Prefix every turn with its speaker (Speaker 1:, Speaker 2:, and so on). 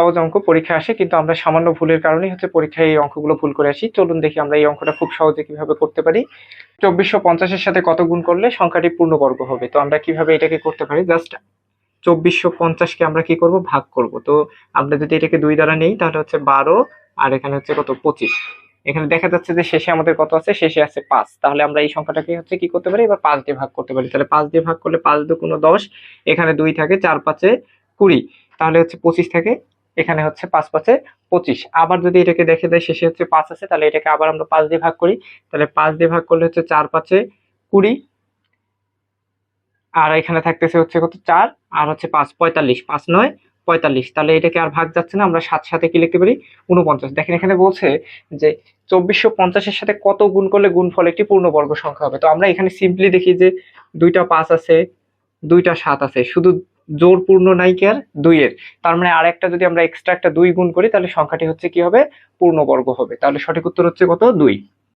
Speaker 1: সহজ অঙ্ক পরীক্ষায় আসে, কিন্তু আমরা সামান্য ভুলের কারণেই হচ্ছে পরীক্ষায় এই অঙ্কগুলো ভুল করে আসি। চলুন দেখি আমরা এই অঙ্কটা খুব সহজে কিভাবে করতে পারি। 2450 সাথে কত গুণ করলে সংখ্যাটি পূর্ণবর্গ হবে? তো আমরা কিভাবে এটাকে করতে পারি, জাস্ট 2450 কে আমরা কি করব, ভাগ করব। তো আমরা যদি এটাকে 2 দ্বারা নেই তাহলে হচ্ছে 12, আর এখানে হচ্ছে কত, 25। এখানে দেখা যাচ্ছে যে শেষে আমাদের কত আছে, শেষে আছে 5। তাহলে আমরা এই সংখ্যাটাকে হচ্ছে কি করতে পারি, এবার 5 দিয়ে ভাগ করতে পারি। তাহলে 5 দিয়ে ভাগ করলে 5 দুগুণ 10, এখানে 2 থাকে, 4 5 20, তাহলে হচ্ছে 25 থাকে, এখানে হচ্ছে 5 5 25। আবার যদি এটাকে দেখে দেয় শেষে হচ্ছে 5 আছে, তাহলে এটাকে আবার আমরা 5 দিয়ে ভাগ করি। তাহলে 5 দিয়ে ভাগ করলে হচ্ছে 4 5 20, আর এখানে থাকতেছে হচ্ছে কত, 4, আর হচ্ছে 5 45, 5 9 45। তাহলে এটাকে আর ভাগ যাচ্ছে না, আমরা 7 সাথে কি লিখতে পারি, 49। দেখেন এখানে বলছে যে 2450 সাথে কত গুণ করলে গুণফল একটি পূর্ণবর্গ সংখ্যা হবে। তো আমরা এখানে সিম্পলি দেখি যে 2টা 5 আছে, 2টা 7 আছে, শুধু জোর পূর্ণ নাই কি আর 2 এর। তার মানে আর একটা যদি আমরা এক্সট্রা একটা 2 গুণ করি তাহলে সংখ্যাটি হচ্ছে কি হবে, পূর্ণবর্গ হবে। তাহলে সঠিক উত্তর হচ্ছে কত, 2।